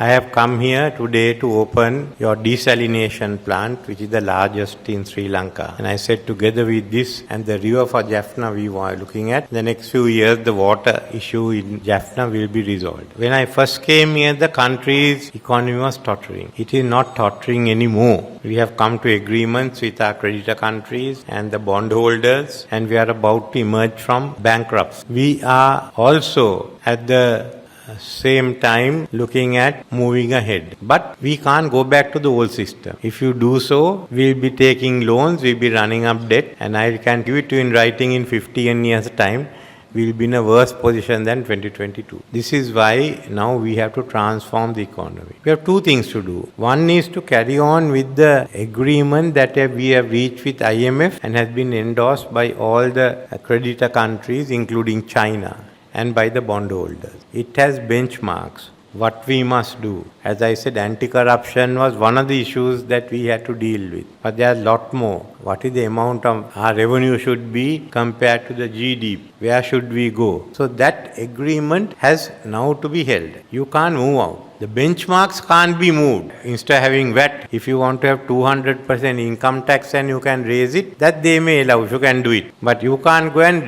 I have come here today to open your desalination plant, which is the largest in Sri Lanka. And I said together with this and the river for Jaffna we were looking at, the next few years the water issue in Jaffna will be resolved. When I first came here, the country's economy was tottering. It is not tottering anymore. We have come to agreements with our creditor countries and the bondholders, and we are about to emerge from bankruptcy. We are also at the same time looking at moving ahead. But we can't go back to the old system. If you do so, we'll be taking loans, we'll be running up debt, and I can give it to you in writing in 15 years' time. We'll be in a worse position than 2022. This is why now we have to transform the economy. We have two things to do. One is to carry on with the agreement that we have reached with IMF and has been endorsed by all the creditor countries, including China, and by the bondholders. It has benchmarks, what we must do. As I said, anti-corruption was one of the issues that we had to deal with. But there are a lot more. What is the amount of our revenue should be compared to the GDP? Where should we go? So that agreement has now to be held. You can't move out. The benchmarks can't be moved. Instead of having VAT, if you want to have 200% income tax and you can raise it, that they may allow, if you can do it. But you can't go and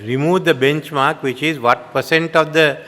remove the benchmark, which is what percent of the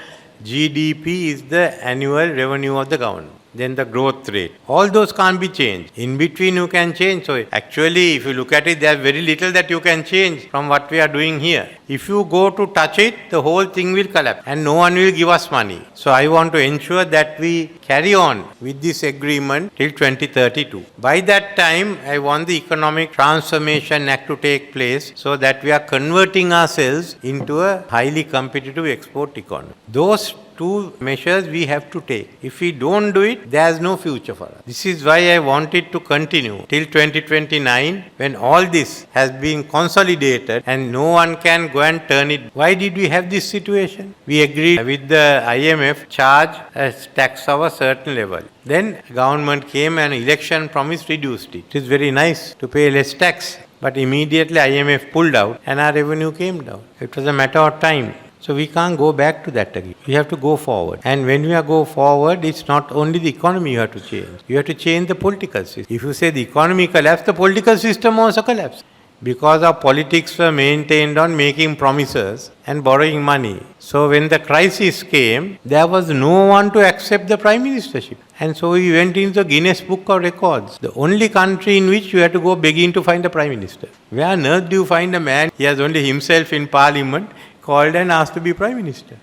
GDP is the annual revenue of the government. Then the growth rate. All those can't be changed. In between you can change. So actually, if you look at it, there's very little that you can change from what we are doing here. If you go to touch it, the whole thing will collapse and no one will give us money. So I want to ensure that we carry on with this agreement till 2032. By that time, I want the Economic Transformation Act to take place so that we are converting ourselves into a highly competitive export economy. Those two measures we have to take. If we don't do it, there is no future for us. This is why I want it to continue till 2029, when all this has been consolidated and no one can go and turn it. Why did we have this situation? We agreed with the IMF charge a tax of a certain level. Then government came and election promise reduced it. It is very nice to pay less tax. But immediately IMF pulled out and our revenue came down. It was a matter of time. So we can't go back to that again. We have to go forward. And when we go forward, it's not only the economy you have to change. You have to change the political system. If you say the economy collapsed, the political system also collapsed. Because our politics were maintained on making promises and borrowing money. So when the crisis came, there was no one to accept the prime ministership. And so we went into the Guinness Book of Records. The only country in which you had to go begging to find a prime minister. Where on earth do you find a man, he has only himself in parliament, called and asked to be prime minister?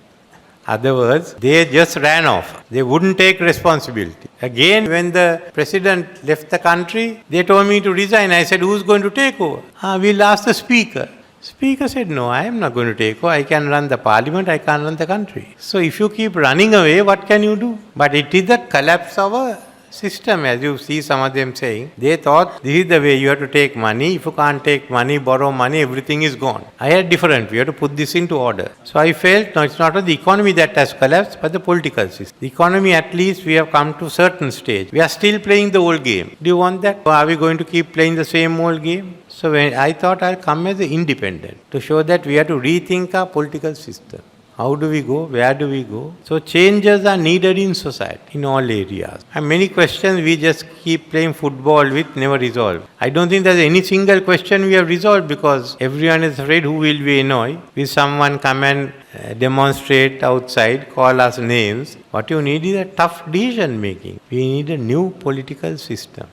Other words, they just ran off. They wouldn't take responsibility. Again, when the president left the country, they told me to resign. I said, who's going to take over? We'll ask the speaker. Speaker said, no, I am not going to take over. I can run the parliament, I can't run the country. So if you keep running away, what can you do? But it is the collapse of a system, as you see some of them saying. They thought this is the way you have to take money. If you can't take money, borrow money, everything is gone. I had different. We have to put this into order. So I felt, no, it's not the economy that has collapsed, but the political system. The economy, at least, we have come to a certain stage. We are still playing the old game. Do you want that? Or are we going to keep playing the same old game? So when I thought I'll come as an independent to show that we have to rethink our political system. How do we go? Where do we go? So changes are needed in society, in all areas. And many questions we just keep playing football with, never resolve. I don't think there's any single question we have resolved because everyone is afraid who will we annoy. Will someone come and demonstrate outside, call us names? What you need is a tough decision making. We need a new political system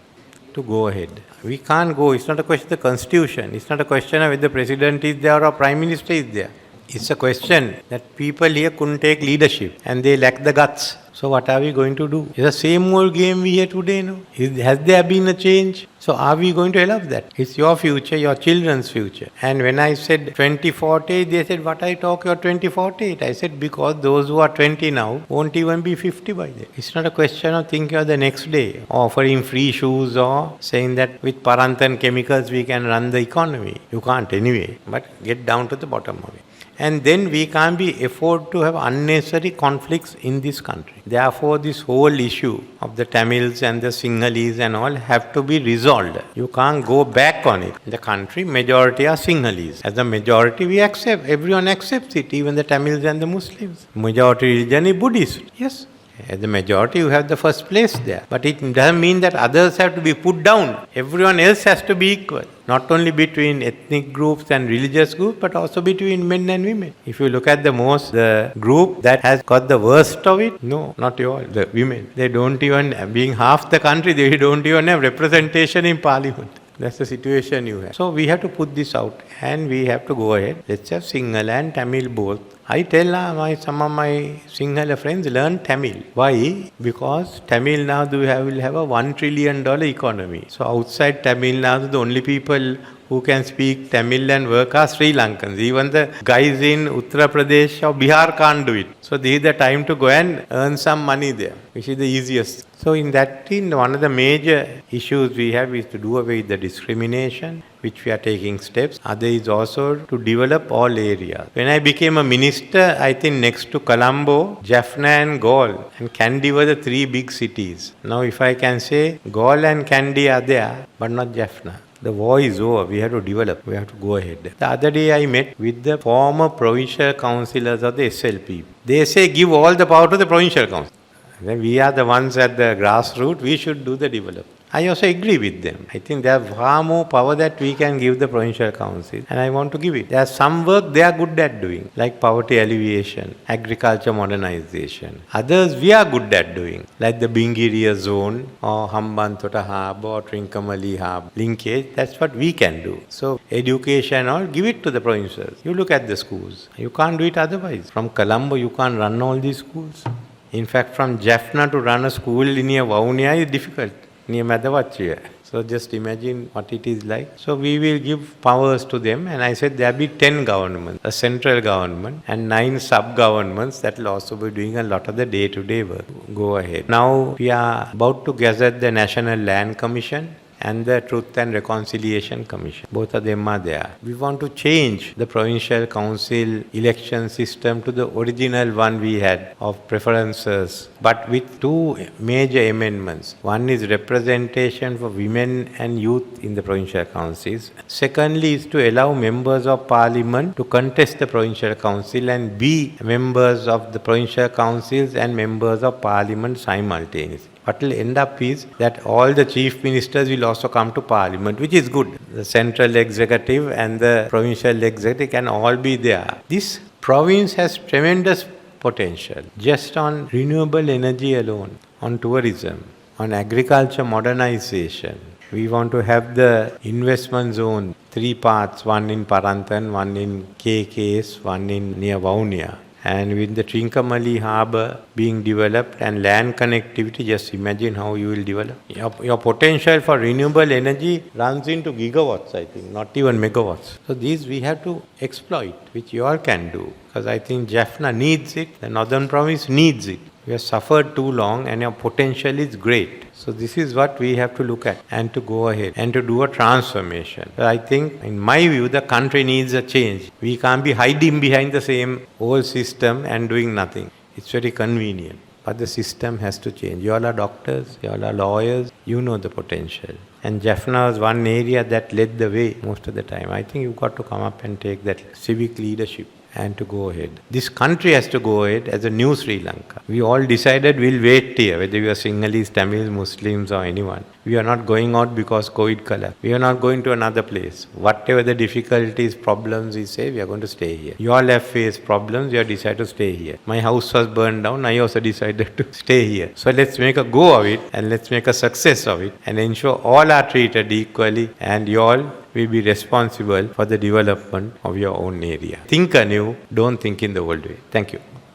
to go ahead. We can't go. It's not a question of the constitution. It's not a question of whether the president is there or prime minister is there. It's a question that people here couldn't take leadership and they lack the guts. So what are we going to do? It's the same old game we hear today, no? Has there been a change? So are we going to allow that? It's your future, your children's future. And when I said 2048, they said, what I talk your 2048? I said, because those who are 20 now won't even be 50 by then. It's not a question of thinking of the next day, offering free shoes or saying that with Parantan chemicals we can run the economy. You can't anyway, but get down to the bottom of it. And then we can't be afford to have unnecessary conflicts in this country. Therefore, this whole issue of the Tamils and the Sinhalese and all have to be resolved. You can't go back on it. The country, majority are Sinhalese. As a majority, we accept. Everyone accepts it, even the Tamils and the Muslims. Majority religion is Buddhist. Yes. As the majority, you have the first place there. But it doesn't mean that others have to be put down. Everyone else has to be equal. Not only between ethnic groups and religious groups, but also between men and women. If you look at the group that has got the worst of it, no, not you all, the women. They don't even, being half the country, they don't even have representation in parliament. That's the situation you have. So we have to put this out and we have to go ahead. Let's have Sinhala and Tamil both. I tell some of my Sinhala friends, learn Tamil. Why? Because Tamil Nadu will have a $1 trillion economy. So outside Tamil Nadu, the only people who can speak Tamil and work are Sri Lankans. Even the guys in Uttar Pradesh or Bihar can't do it. So this is the time to go and earn some money there, which is the easiest. So in that, one of the major issues we have is to do away with the discrimination, which we are taking steps. Other is also to develop all areas. When I became a minister, I think next to Colombo, Jaffna and Galle and Kandy were the three big cities. Now if I can say, Galle and Kandy are there, but not Jaffna. The war is over. We have to develop. We have to go ahead. The other day I met with the former provincial councillors of the SLP. They say give all the power to the provincial council. Then we are the ones at the grassroots. We should do the development. I also agree with them. I think there is far more power that we can give the provincial council, and I want to give it. There is some work they are good at doing, like poverty alleviation, agriculture modernization. Others we are good at doing, like the Bingiria zone or Hambantota Harbour or Trincomalee Harbour linkage. That's what we can do. So education, or give it to the provincials. You look at the schools. You can't do it otherwise. From Colombo, you can't run all these schools. In fact, from Jaffna to run a school near Vaunia is difficult. Near Madavachiya. So just imagine what it is like. So we will give powers to them, and I said there will be 10 governments, a central government and 9 sub-governments that will also be doing a lot of the day-to-day work. Go ahead. Now we are about to gazette the National Land Commission and the Truth and Reconciliation Commission. Both of them are there. We want to change the provincial council election system to the original one we had of preferences, but with 2 major amendments. One is representation for women and youth in the provincial councils. Secondly is to allow members of parliament to contest the provincial council and be members of the provincial councils and members of parliament simultaneously. What will end up is that all the chief ministers will also come to parliament, which is good. The central executive and the provincial executive can all be there. This province has tremendous potential just on renewable energy alone, on tourism, on agriculture modernization. We want to have the investment zone, 3 parts, one in Parantan, one in KKS, one in near Vaunia. And with the Trincomalee Harbour being developed and land connectivity, just imagine how you will develop. Your potential for renewable energy runs into gigawatts, I think, not even megawatts. So these we have to exploit, which you all can do. Because I think Jaffna needs it, the northern province needs it. We have suffered too long and your potential is great. So this is what we have to look at and to go ahead and to do a transformation. But I think, in my view, the country needs a change. We can't be hiding behind the same old system and doing nothing. It's very convenient. But the system has to change. You all are doctors, you all are lawyers, you know the potential. And Jaffna was one area that led the way most of the time. I think you've got to come up and take that civic leadership and to go ahead. This country has to go ahead as a new Sri Lanka. We all decided we'll wait here, whether we are Sinhalese, Tamils, Muslims or anyone. We are not going out because COVID collapsed. We are not going to another place. Whatever the difficulties, problems we say, we are going to stay here. You all have faced problems, you have decided to stay here. My house was burned down, I also decided to stay here. So let's make a go of it and let's make a success of it and ensure all are treated equally and you all will be responsible for the development of your own area. Think anew, don't think in the old way. Thank you.